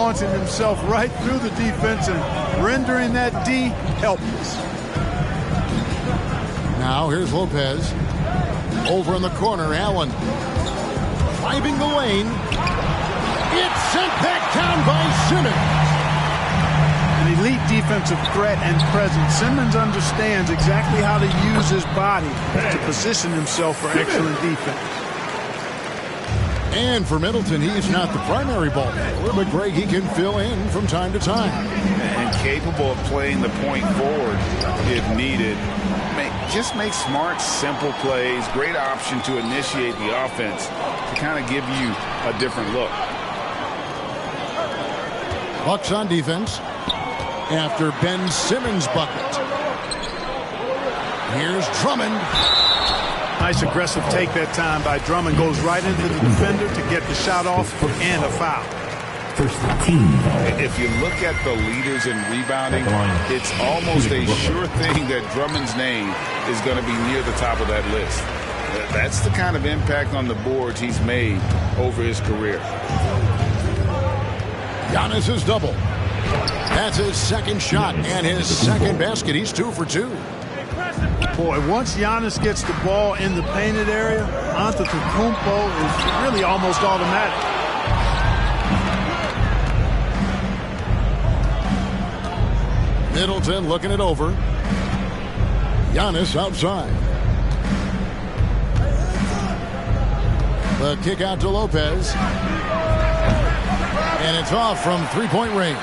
launching himself right through the defense and rendering that D helpless. Now here's Lopez. Over in the corner, Allen. Driving the lane. It's sent back down by Simmons. An elite defensive threat and presence. Simmons understands exactly how to use his body to position himself for excellent defense. And for Middleton, he's not the primary ball handler, but Greg, he can fill in from time to time. And capable of playing the point forward if needed. Just make smart, simple plays. Great option to initiate the offense to kind of give you a different look. Bucks on defense after Ben Simmons' bucket. Here's Drummond. Nice aggressive take that time by Drummond. Goes right into the defender to get the shot off and a foul. First team. If you look at the leaders in rebounding, it's almost a sure thing that Drummond's name is going to be near the top of that list. That's the kind of impact on the boards he's made over his career. Giannis is double. That's his second shot and his second basket. He's 2 for 2. Boy, once Giannis gets the ball in the painted area, Antetokounmpo is really almost automatic. Middleton looking it over. Giannis outside. The kick out to Lopez. And it's off from three-point range.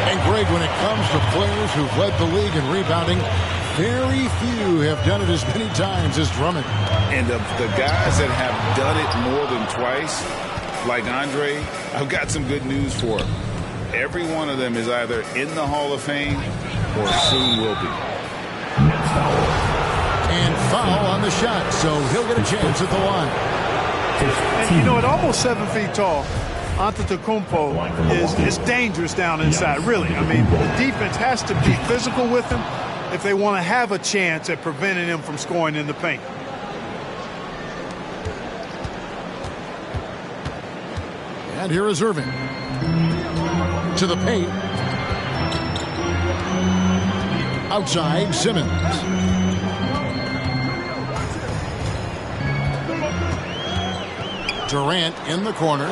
And Greg, when it comes to players who've led the league in rebounding, very few have done it as many times as Drummond. And the guys that have done it more than twice, like Andre, I've got some good news for him. Every one of them is either in the Hall of Fame or soon will be. And foul on the shot, so he'll get a chance at the line. And you know, at almost 7 feet tall, Antetokounmpo is dangerous down inside, really. I mean, the defense has to be physical with him if they want to have a chance at preventing him from scoring in the paint. And here is Irving. To the paint. Outside, Simmons. Durant in the corner.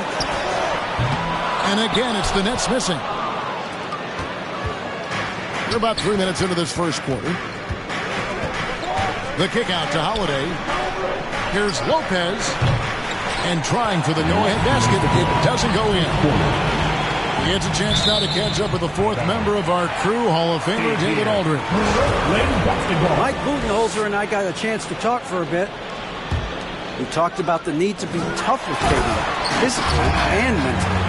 And again, it's the Nets missing. We're about 3 minutes into this first quarter. The kick out to Holiday. Here's Lopez. And trying for the go-ahead basket. It doesn't go in. He gets a chance now to catch up with the fourth member of our crew, Hall of Famer David Aldridge. Mike Budenholzer and I got a chance to talk for a bit. We talked about the need to be tough with KD, physically and mentally.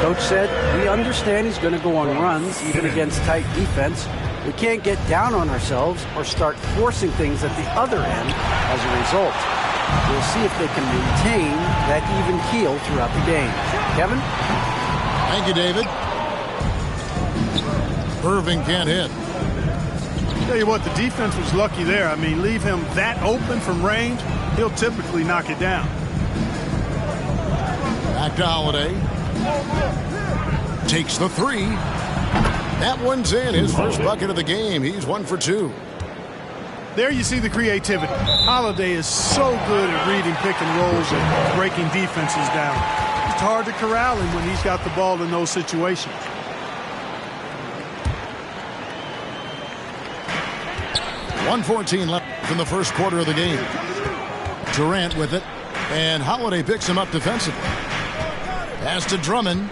Coach said, we understand he's going to go on runs, even against tight defense. We can't get down on ourselves or start forcing things at the other end as a result. We'll see if they can maintain that even keel throughout the game. Kevin? Thank you, David. Irving can't hit. Tell you what, the defense was lucky there. I mean, leave him that open from range, he'll typically knock it down. Back to Holiday. Takes the three. That one's in. His first bucket of the game. He's 1 for 2. There you see the creativity. Holiday is so good at reading pick and rolls and breaking defenses down. It's hard to corral him when he's got the ball in those situations. .114 left in the first quarter of the game. Durant with it, and Holiday picks him up defensively. Pass to Drummond.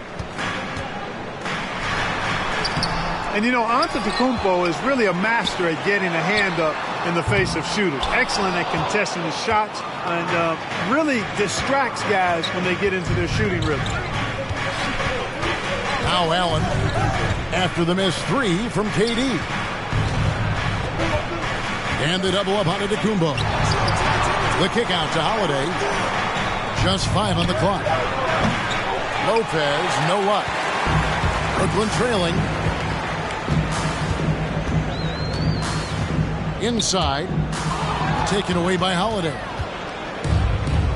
And, you know, Antetokounmpo is really a master at getting a hand up in the face of shooters. Excellent at contesting the shots and really distracts guys when they get into their shooting rhythm. Now Allen after the missed three from KD. And the double up on Antetokounmpo. The kick out to Holiday. Just 5 on the clock. Lopez, no luck. Brooklyn trailing. Inside, taken away by Holiday.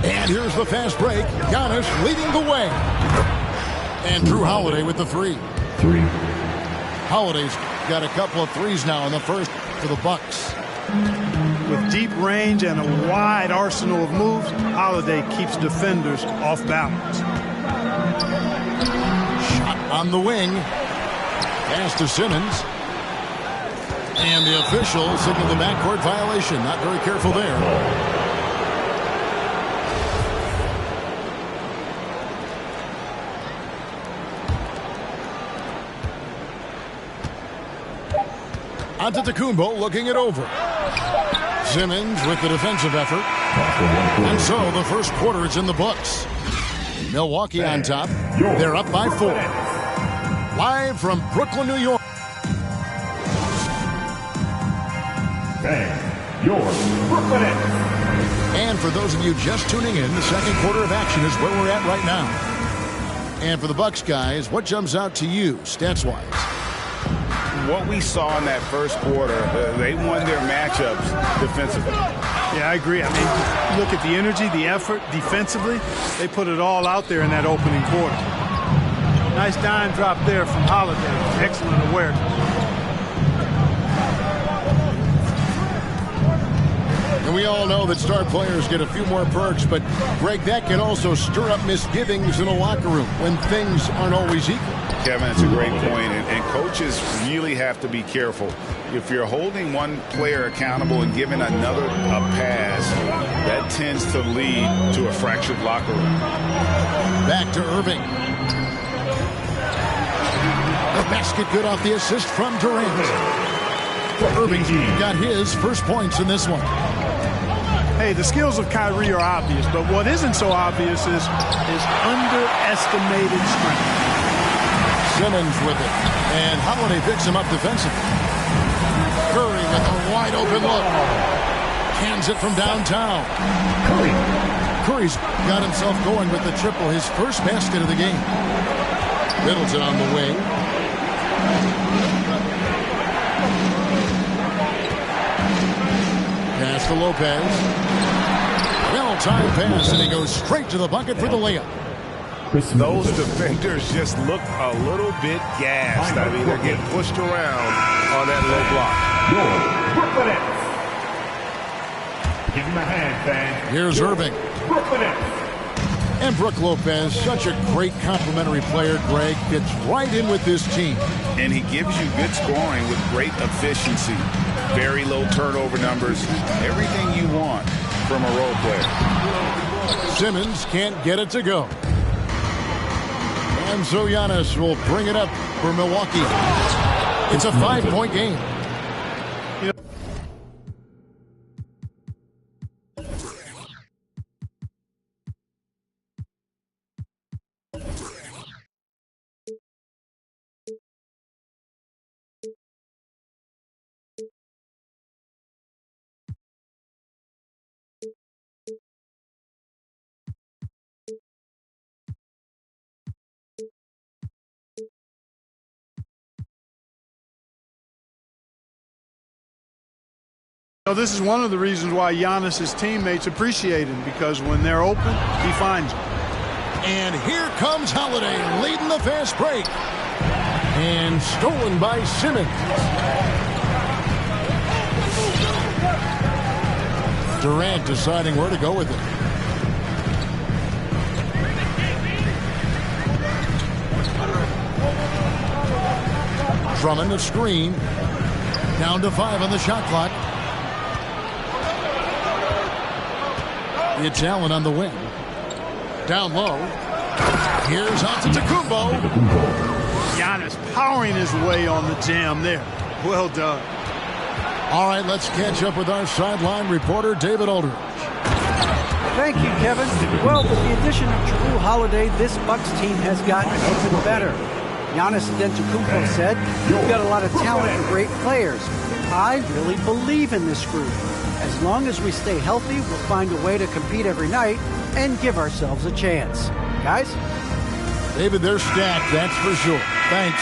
And here's the fast break. Giannis leading the way. And Drew Holiday with the three. 3. Holiday's got a couple of threes now in the first for the Bucks. With deep range and a wide arsenal of moves, Holiday keeps defenders off balance. Shot on the wing. Pass to Simmons. And the official signaled the backcourt violation. Not very careful there. Antetokounmpo looking it over. Simmons with the defensive effort. And so the first quarter is in the books. Milwaukee on top. They're up by 4. Live from Brooklyn, New York. Brooklyn. And for those of you just tuning in, the second quarter of action is where we're at right now. And for the Bucks guys, what jumps out to you stats-wise? What we saw in that first quarter, they won their matchups defensively. Yeah, I agree. I mean, look at the energy, the effort defensively. They put it all out there in that opening quarter. Nice dime drop there from Holiday. Excellent awareness. And we all know that star players get a few more perks, but, Greg, that can also stir up misgivings in a locker room when things aren't always equal. Kevin, it's a great point, and coaches really have to be careful. If you're holding one player accountable and giving another a pass, that tends to lead to a fractured locker room. Back to Irving. The basket good off the assist from Durant. Irving got his first points in this one. Hey, the skills of Kyrie are obvious, but what isn't so obvious is his underestimated strength. Simmons with it, and Holiday picks him up defensively. Curry with a wide-open look. Cans it from downtown. Curry's got himself going with the triple, his first basket of the game. Middleton on the wing. Pass to Lopez. Well-timed pass, and he goes straight to the bucket for the layup. Those defenders just look a little bit gassed. I mean, they're getting pushed around on that low block. Give him a hand, fans. Here's Irving. Brooklyn. And Brook Lopez, such a great complimentary player, Greg, fits right in with this team. And he gives you good scoring with great efficiency. Very low turnover numbers. Everything you want from a role player. Simmons can't get it to go. And so Giannis will bring it up for Milwaukee. It's a 5-point game. So this is one of the reasons why Giannis's teammates appreciate him, because when they're open, he finds them. And here comes Holiday leading the fast break. And stolen by Simmons. Durant deciding where to go with it. Drummond a screen. Down to 5 on the shot clock. It's Allen on the wing. Down low. Here's Antetokounmpo. Giannis powering his way on the jam there. Well done. All right, let's catch up with our sideline reporter, David Aldridge. Thank you, Kevin. Well, with the addition of Jrue Holiday, this Bucks team has gotten even better. Giannis Antetokounmpo said, "We've got a lot of talent and great players. I really believe in this group. As long as we stay healthy, we'll find a way to compete every night and give ourselves a chance." Guys? David, they're stacked, that's for sure. Thanks.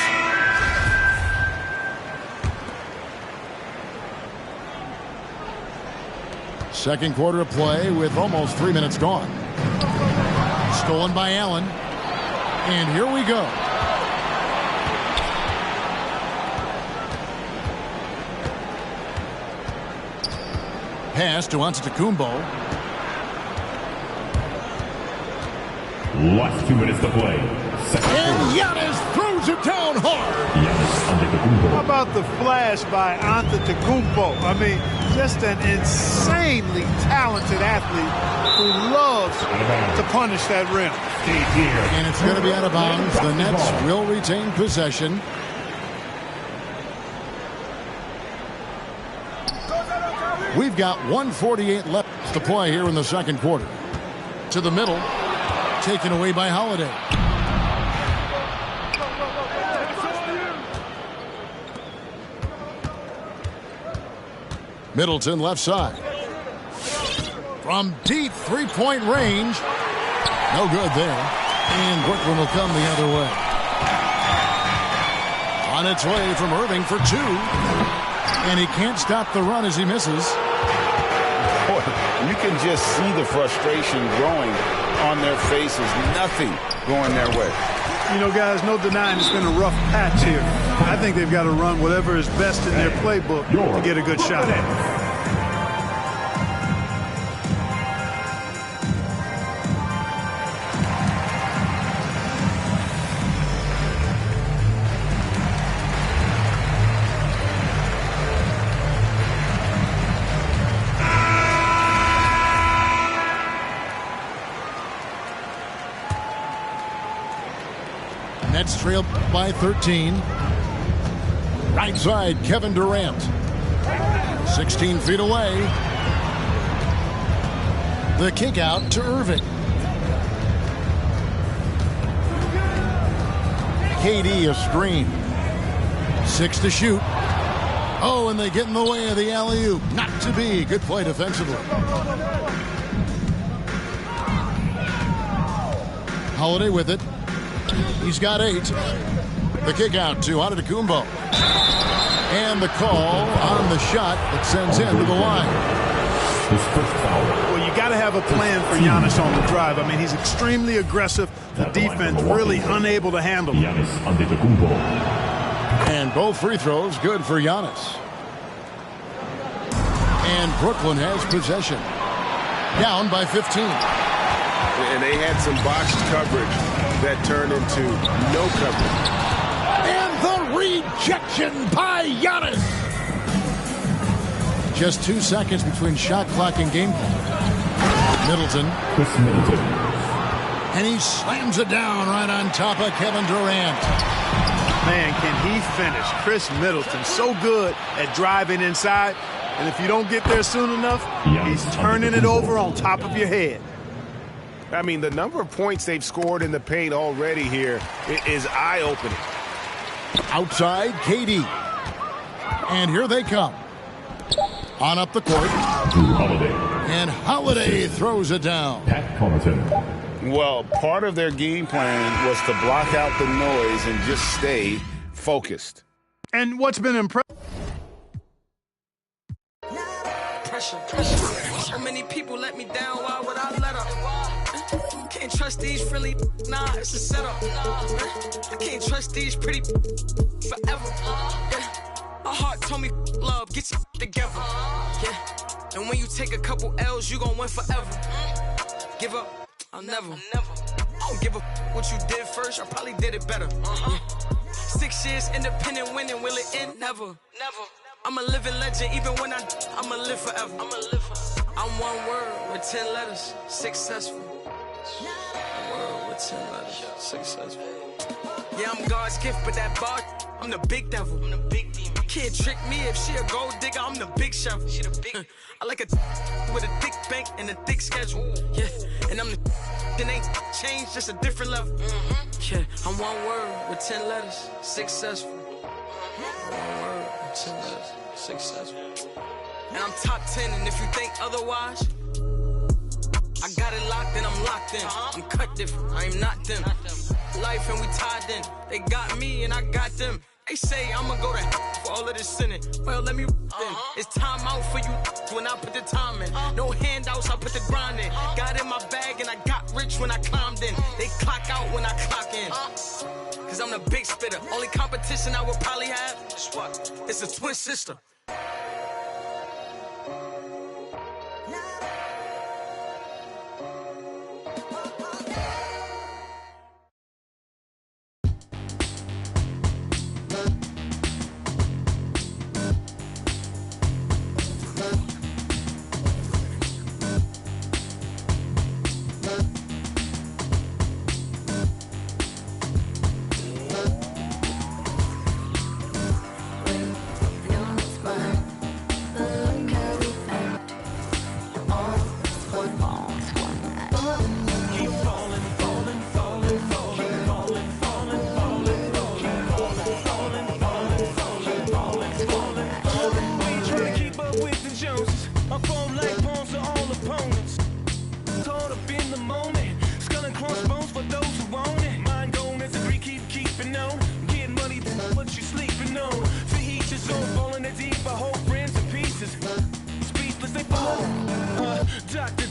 Second quarter of play with almost 3 minutes gone. Stolen by Allen. And here we go. Pass to Antetokounmpo. Last 2 minutes to play. And Giannis throws it down hard. How about the flash by Antetokounmpo? I mean, just an insanely talented athlete who loves to punish that rim. And it's going to be out of bounds. The Nets will retain possession. We've got 1:48 left to play here in the second quarter. To the middle, taken away by Holiday. Middleton left side. From deep three-point range. No good there. And Brooklyn will come the other way. On its way from Irving for two. And he can't stop the run as he misses. Boy, you can just see the frustration growing on their faces. Nothing going their way. You know, guys, no denying it's been a rough patch here. I think they've got to run whatever is best in their playbook to get a good shot. Nets trail by 13. Right side, Kevin Durant. 16 feet away. The kick out to Irving. KD a screen. 6 to shoot. Oh, and they get in the way of the alley-oop. Not to be. Good play defensively. Holiday with it. He's got 8. The kick out to Antetokounmpo. And the call on the shot that sends him to the line. Well, you got to have a plan for Giannis on the drive. I mean, he's extremely aggressive. The defense really unable to handle him. And both free throws good for Giannis. And Brooklyn has possession. Down by 15. And they had some botched coverage that turned into no coverage. And the rejection by Giannis. Just 2 seconds between shot clock and game clock. Middleton. Chris Middleton. And he slams it down right on top of Kevin Durant. Man, can he finish? Chris Middleton, so good at driving inside. And if you don't get there soon enough, he's turning it over on top of your head. I mean, the number of points they've scored in the paint already here is eye-opening. Outside, KD. And here they come. On up the court. Holiday. And Holiday throws it down. Pat Connaughton. Well, part of their game plan was to block out the noise and just stay focused. And what's been impressive? Pressure. So many people let me down, why would I let up? Can't trust these friendly, nah, it's a setup. I can't trust these pretty forever. My heart told me love, get your together. Yeah. And when you take a couple L's, you gon' win forever. Give up, I'll never. I don't give a what you did first, I probably did it better. Yeah. 6 years independent winning, will it end? Never. I'm a living legend, even when I'ma live forever. I'm one word with 10 letters, successful. One word with 10 letters, successful. Yeah, I'm God's gift, but that bar, I'm the big devil. I'm the big demon. Can't trick me if she a gold digger, I'm the big chef. She the big. I like a with a thick bank and a thick schedule. Yeah, and I'm the that ain't changed, just a different level. Yeah, I'm one word with 10 letters, successful. One word with 10 letters, successful. And I'm top 10, and if you think otherwise, I got it locked and I'm locked in. I'm cut different, I am not them. Life and we tied in. They got me and I got them. They say I'ma go to for all of this sinning. Well, let me then. It's time out for you when I put the time in. No handouts, I put the grind in. Got in my bag and I got rich when I climbed in. They clock out when I clock in. Cause I'm the big spitter. Only competition I would probably have is what? It's a twin sister.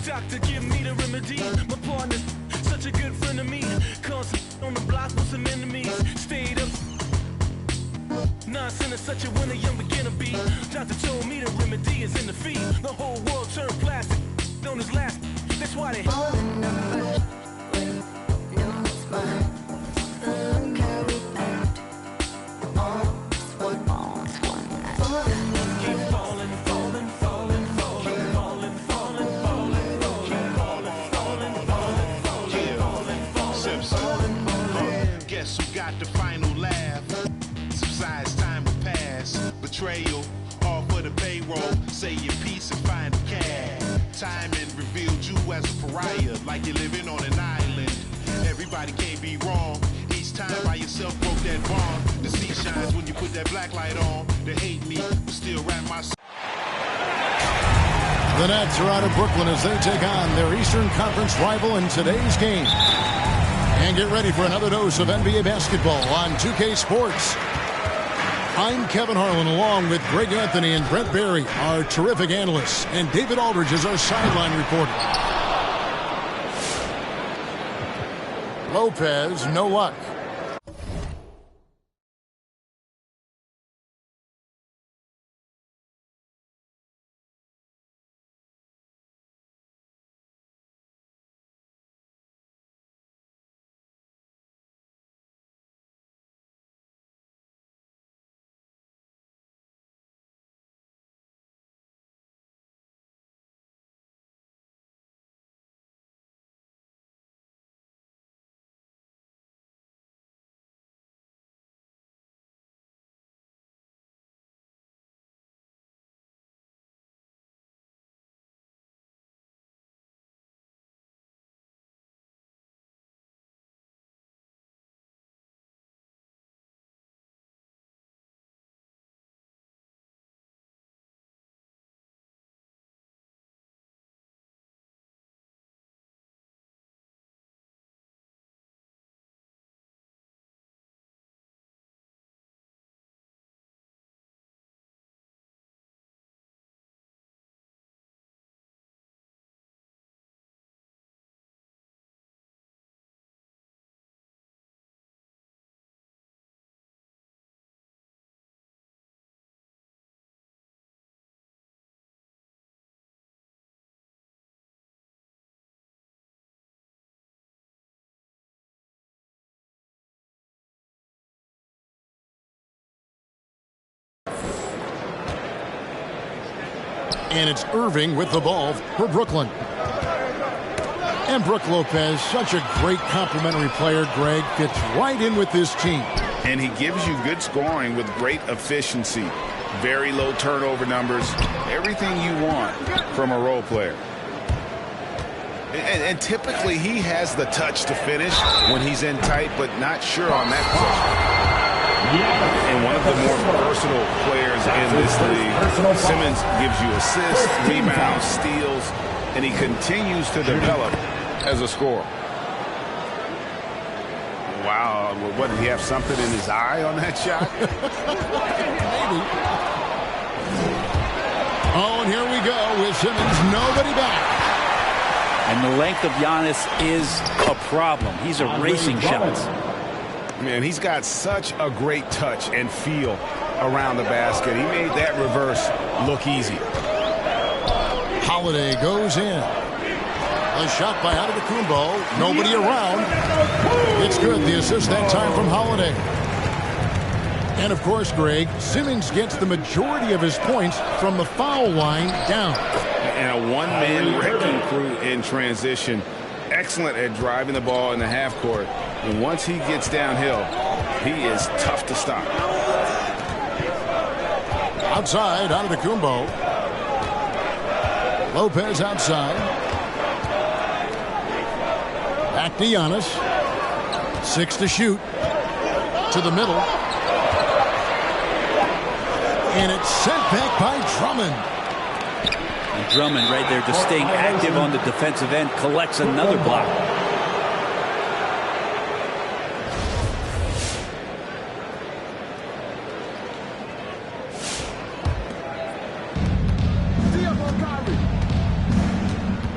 Doctor, give me the remedy. My partner's such a good friend of me. Constant on the block with some enemies. Stayed up. Nonsense is such a winner, young beginner be. Doctor told me the remedy is in the feet. The whole world turned plastic. Known as last. That's why they all the numbers. No, it's mine. Look how we act. All one. Keep falling, falling, falling, falling, falling, falling, falling. Guess who got the final laugh? Subsides, time will pass. Betrayal, all for the payroll. Say your piece and find the cash. Timing revealed you as a pariah, like you're living on an island. Everybody can't be wrong. Each time by yourself broke that bond. The sea shines when you put that black light on. They hate me, but still wrap my. The Nets are out of Brooklyn as they take on their Eastern Conference rival in today's game. And get ready for another dose of NBA basketball on 2K Sports. I'm Kevin Harlan along with Greg Anthony and Brent Barry, our terrific analysts, and David Aldridge is our sideline reporter. Lopez, no luck. And it's Irving with the ball for Brooklyn. And Brook Lopez, such a great complimentary player, Greg, fits right in with this team. And he gives you good scoring with great efficiency. Very low turnover numbers. Everything you want from a role player. And typically he has the touch to finish when he's in tight, but not sure on that possession. And one of the more versatile players in this league. Simmons gives you assists, rebounds, steals, and he continues to develop as a scorer. Wow. What, did he have something in his eye on that shot? Maybe. Oh, and here we go with Simmons. Nobody back. And the length of Giannis is a problem. He's erasing shots. Man, he's got such a great touch and feel around the basket. He made that reverse look easy. Holiday goes in. A shot by Antetokounmpo. Nobody around. It's good. The assist that time from Holiday. And, of course, Greg, Simmons gets the majority of his points from the foul line down. And a one-man wrecking crew in transition. Excellent at driving the ball in the half court. And once he gets downhill, he is tough to stop. Outside, Antetokounmpo. Lopez outside. Back to Giannis. 6 to shoot. To the middle. And it's sent back by Drummond. And Drummond right there just staying active on the defensive end, collects another block.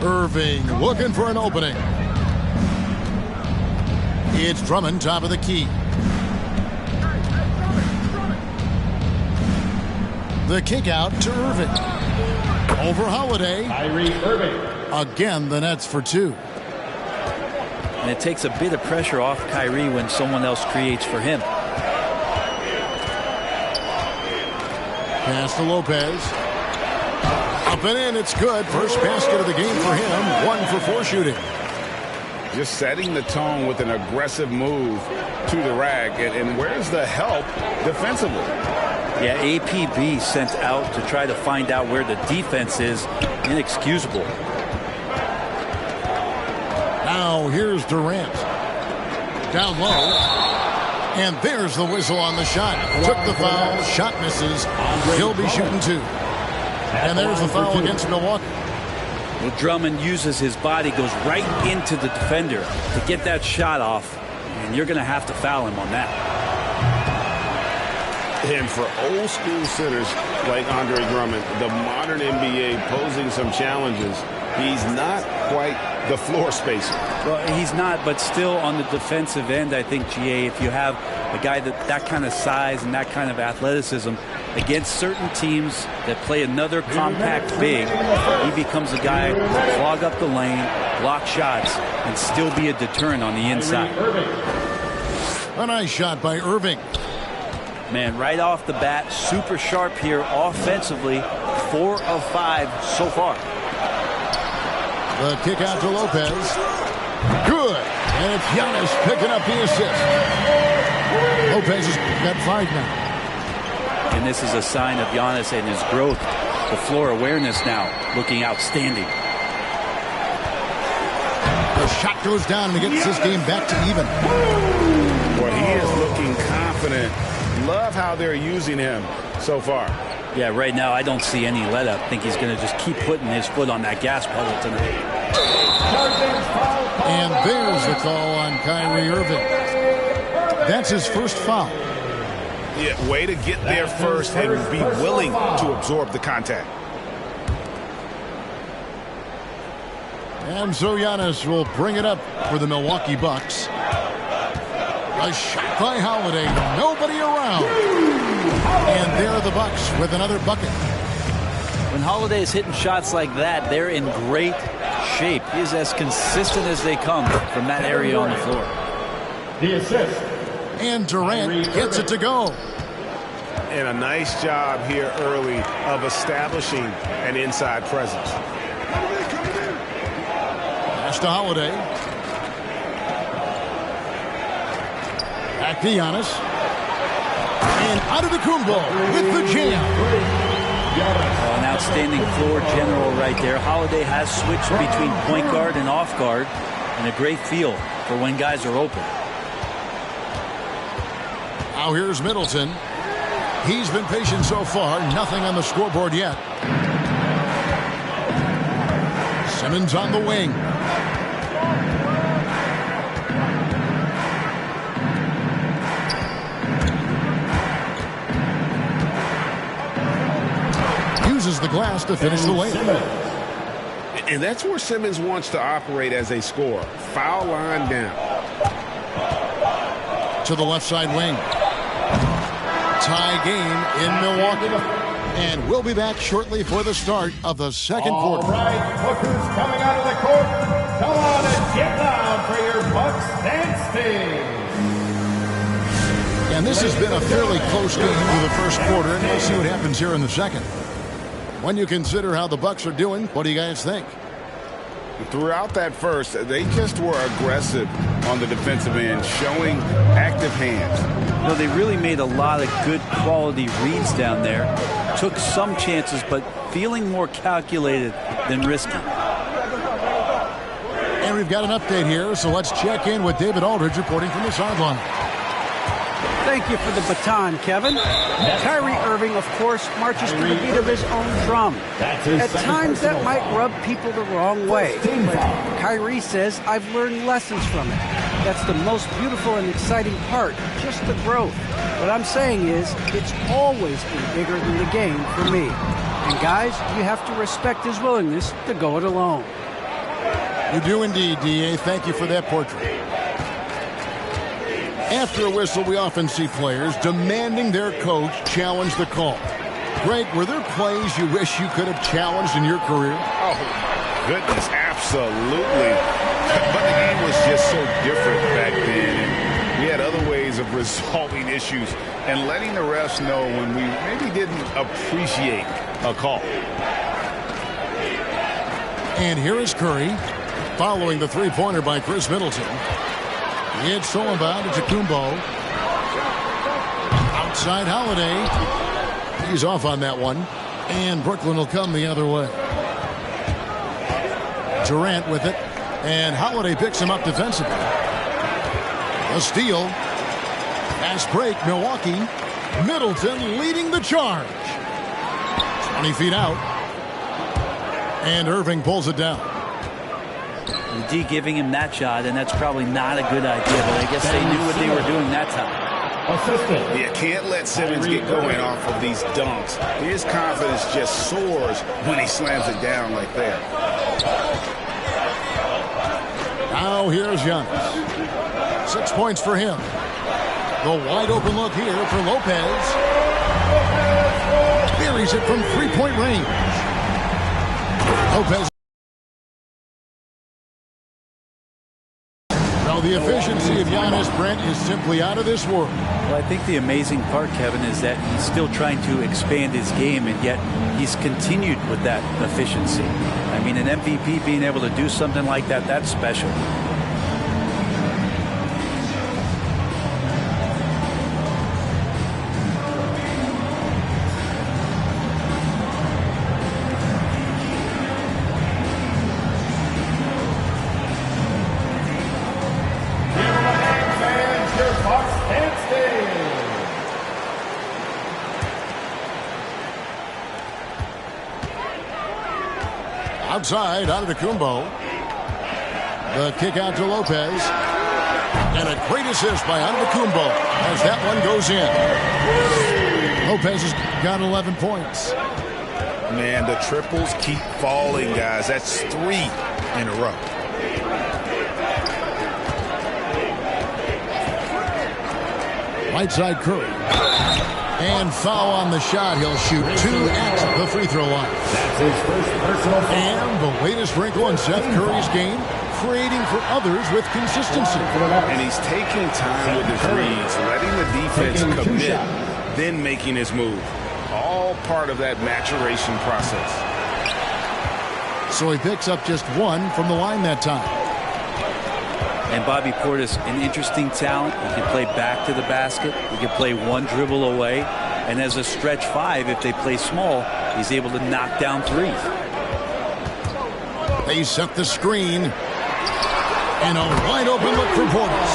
Irving looking for an opening. It's Drummond, top of the key. The kick out to Irving. Over Holiday. Kyrie Irving. Again, the Nets for 2. And it takes a bit of pressure off Kyrie when someone else creates for him. Pass to Lopez. Up and in, it's good. First basket of the game for him. 1 for 4 shooting. Just setting the tone with an aggressive move to the rack. And where's the help defensively? Yeah, APB sent out to try to find out where the defense is. Inexcusable. Now here's Durant. Down low. And there's the whistle on the shot. Took the foul. Shot misses. He'll be shooting 2. And there's the foul against Milwaukee. Well, Drummond uses his body, goes right into the defender to get that shot off. And you're going to have to foul him on that. And for old school centers like Andre Drummond, the modern NBA posing some challenges, he's not quite the floor spacer. Well, he's not, but still on the defensive end, I think, GA, if you have a guy that kind of size and that kind of athleticism against certain teams that play another compact big, he becomes a guy who will clog up the lane, block shots, and still be a deterrent on the inside. A nice shot by Irving. Man, right off the bat, super sharp here offensively. 4 of 5 so far. The kick out to Lopez. Good. And it's Giannis picking up the assist. Lopez has got 5 now. And this is a sign of Giannis and his growth. The floor awareness now looking outstanding. The shot goes down and he gets this game back to even. Well, he is looking confident. Love how they're using him so far. Yeah, right now I don't see any let up. I think he's going to just keep putting his foot on that gas pedal tonight. And there's the call on Kyrie Irving. That's his first foul. Yeah, way to get there first and be willing to absorb the contact. And so Giannis will bring it up for the Milwaukee Bucks. A shot by Holiday. Nobody around. And there are the Bucks with another bucket. When Holiday is hitting shots like that, they're in great shape. He is as consistent as they come from that area on the floor. The assist. And Durant gets it to go. And a nice job here early of establishing an inside presence. Pass to Holiday. Back to Giannis. And Antetokounmpo with the jam. An outstanding floor general right there. Holiday has switched between point guard and off guard, and a great feel for when guys are open. Now here's Middleton. He's been patient so far. Nothing on the scoreboard yet. Simmons on the wing. uses the glass to finish the layup. And that's where Simmons wants to operate as a scorer. Foul line down. To the left side wing. Tie game in Milwaukee. And we'll be back shortly for the start of the second quarter. All right, look who's coming out of the court. Come on and get down for your Bucks dance team. And this has been a fairly close game through the first quarter, and we'll see what happens here in the second. When you consider how the Bucks are doing, what do you guys think? Throughout that first, they just were aggressive on the defensive end, showing active hands. You know, they really made a lot of good quality reads down there. Took some chances, but feeling more calculated than risky. And we've got an update here, so let's check in with David Aldridge reporting from the sideline. Thank you for the baton, Kevin. Kyrie Irving, of course, marches to the beat of his own drum. At times, that might rub people the wrong way. But Kyrie says, I've learned lessons from it. That's the most beautiful and exciting part, just the growth. What I'm saying is, it's always been bigger than the game for me. And guys, you have to respect his willingness to go it alone. You do indeed, D.A. Thank you for that portrait. After a whistle, we often see players demanding their coach challenge the call. Greg, were there plays you wish you could have challenged in your career? Oh, goodness, absolutely. But the game was just so different back then. And we had other ways of resolving issues and letting the refs know when we maybe didn't appreciate a call. And here is Curry, following the three-pointer by Chris Middleton. It's Solomon to Kumbo. Outside Holiday. He's off on that one. And Brooklyn will come the other way. Durant with it. And Holiday picks him up defensively. A steal. Fast break, Milwaukee. Middleton leading the charge. 20 feet out. And Irving pulls it down. D giving him that shot, and that's probably not a good idea, but I guess they knew what they were doing that time. Yeah, can't let Simmons get going off of these dunks. His confidence just soars when he slams it down like that. Now here's Giannis. 6 points for him. The wide open look here for Lopez. Buries it from three-point range. Lopez. The efficiency of Giannis, Brent, is simply out of this world. Well, I think the amazing part, Kevin, is that he's still trying to expand his game, and yet he's continued with that efficiency. I mean, an MVP being able to do something like that, that's special. Outside, Antetokounmpo. The kick out to Lopez. And a great assist by Antetokounmpo as that one goes in. Lopez has got 11 points. Man, the triples keep falling, guys. That's 3 in a row. Right side Curry. And foul on the shot. He'll shoot 2 at the free throw line. That's his first personal foul. And the latest wrinkle in Seth Curry's game, creating for others with consistency. And he's taking time with his reads, letting the defense commit, then making his move. All part of that maturation process. So he picks up just 1 from the line that time. And Bobby Portis, an interesting talent. He can play back to the basket. He can play one dribble away. And as a stretch 5, if they play small, he's able to knock down 3s. They set the screen. And a wide open look for Portis.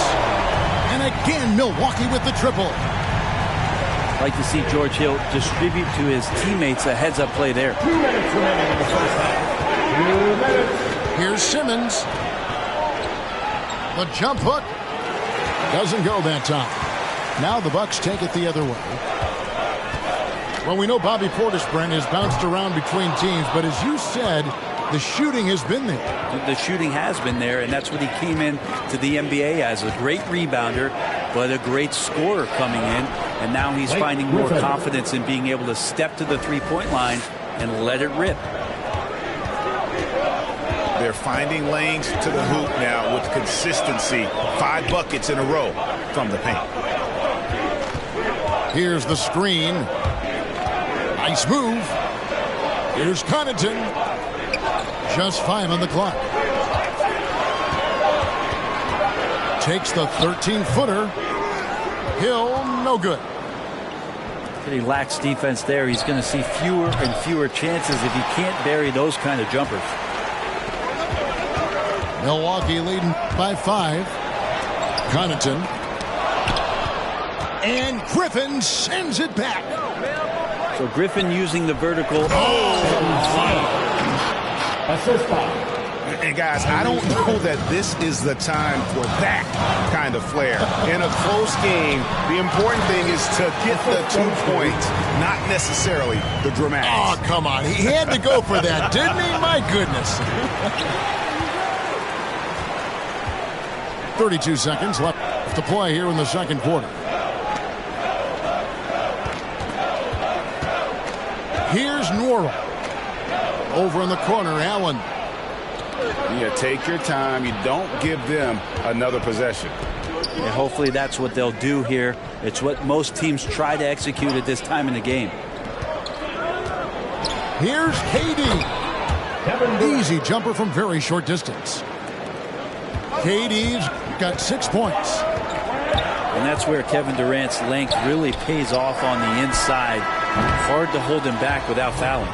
And again, Milwaukee with the triple. I'd like to see George Hill distribute to his teammates a heads-up play there. 2 minutes remaining in the first half. 2 minutes. Here's Simmons. The jump hook doesn't go that time. Now the Bucks take it the other way. Well, we know Bobby Portis, Brent, has bounced around between teams, but as you said, the shooting has been there. The shooting has been there, and that's what he came in to the NBA as, a great rebounder, but a great scorer coming in. And now he's finding more confidence in being able to step to the three-point line and let it rip. They're finding lanes to the hoop now with consistency. 5 buckets in a row from the paint. Here's the screen. Nice move. Here's Connaughton. Just 5 on the clock. Takes the 13-footer. Hill, no good. He lacks defense there. He's going to see fewer and fewer chances if he can't bury those kind of jumpers. Milwaukee leading by 5. Connaughton. And Griffin sends it back. So Griffin using the vertical. Assist foul. And guys, I don't know that this is the time for that kind of flair. In a close game, the important thing is to get the 2 points, not necessarily the dramatics. Oh, come on. He had to go for that, didn't he? My goodness. 32 seconds left to play here in the second quarter. Here's Nwora. Over in the corner, Allen. Yeah, take your time. You don't give them another possession. And hopefully that's what they'll do here. It's what most teams try to execute at this time in the game. Here's KD. Easy jumper from very short distance. KD's got 6 points. And that's where Kevin Durant's length really pays off on the inside. Hard to hold him back without fouling.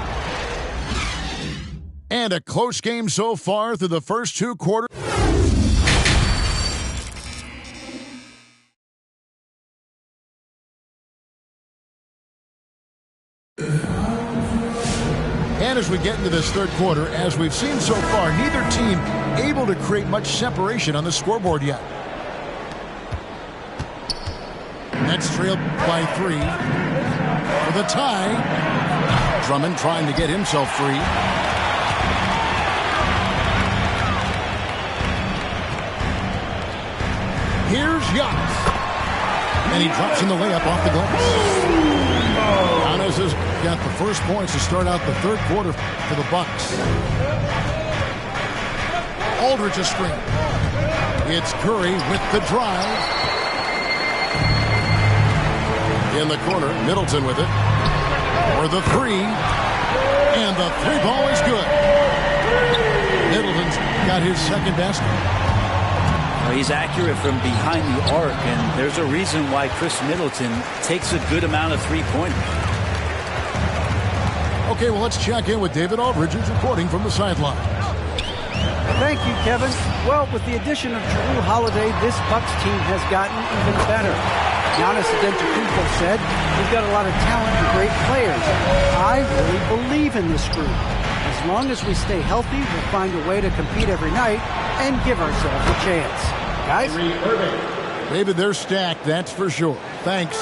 And a close game so far through the first 2 quarters. And as we get into this third quarter, as we've seen so far, neither team able to create much separation on the scoreboard yet. Nets trailed by 3. For the tie. Drummond trying to get himself free. Here's Giannis. And he drops in the layup off the glass. Giannis has got the first points to start out the third quarter for the Bucks. Aldridge a screen. It's Curry with the drive. In the corner, Middleton with it. For the 3. And the 3 ball is good. Middleton's got his second basket. Well, he's accurate from behind the arc, and there's a reason why Chris Middleton takes a good amount of three-pointers. Okay, well, let's check in with David Aldridge, who's reporting from the sideline. Thank you, Kevin. Well, with the addition of Jrue Holiday, this Bucks team has gotten even better. Giannis Antetokounmpo said, "We've got a lot of talent and great players. I really believe in this group. As long as we stay healthy, we'll find a way to compete every night and give ourselves a chance." Guys? Maybe they're stacked, that's for sure. Thanks.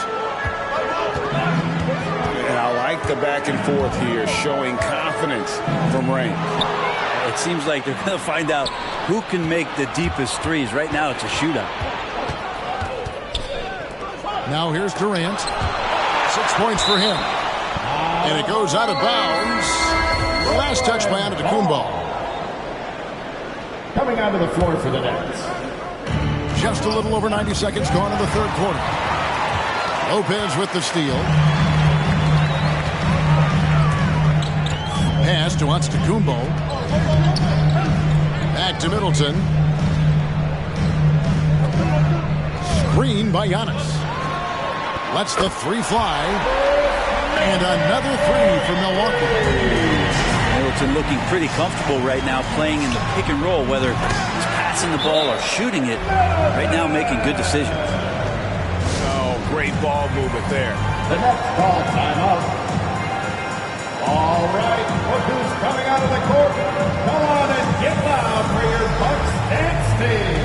And I like the back and forth here, showing confidence from range. It seems like they're going to find out who can make the deepest threes. Right now, it's a shootout. Now here's Durant. 6 points for him. And it goes out of bounds. The last touch by Antetokounmpo. Coming onto the floor for the Nets. Just a little over 90 seconds gone in the third quarter. Lopez with the steal. Pass to Antetokounmpo. Back to Middleton. Screen by Giannis. Lets the 3 fly. And another 3 for Milwaukee. Middleton looking pretty comfortable right now playing in the pick and roll, whether he's passing the ball or shooting it. Right now making good decisions. Oh, great ball movement there. The Nets call timeout. All right, look who's coming out of the court. Come on and get loud for your Bucks dance team.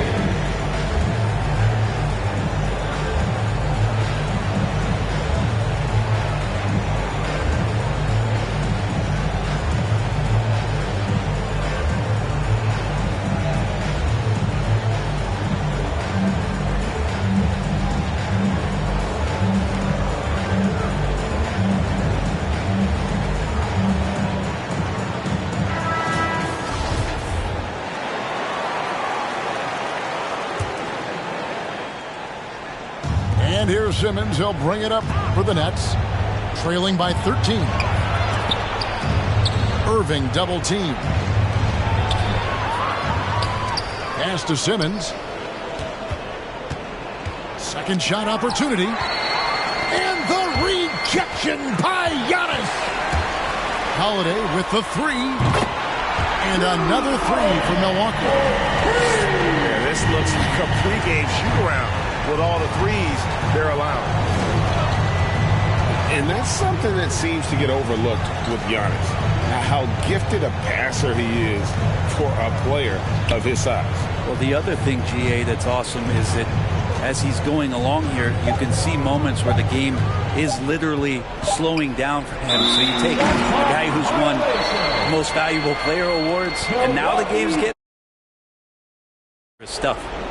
here's Simmons. He'll bring it up for the Nets. Trailing by 13. Irving double team. Pass to Simmons. Second shot opportunity. And the rejection by Giannis. Holiday with the three. And another three for Milwaukee. Yeah, this looks like a pregame shoot-around with all the threes they're allowing. And that's something that seems to get overlooked with Giannis. How gifted a passer he is for a player of his size. Well, the other thing, GA, that's awesome is that as he's going along here, you can see moments where the game is literally slowing down for him. So you take a guy who's won Most Valuable Player awards, and now the game's getting stuff.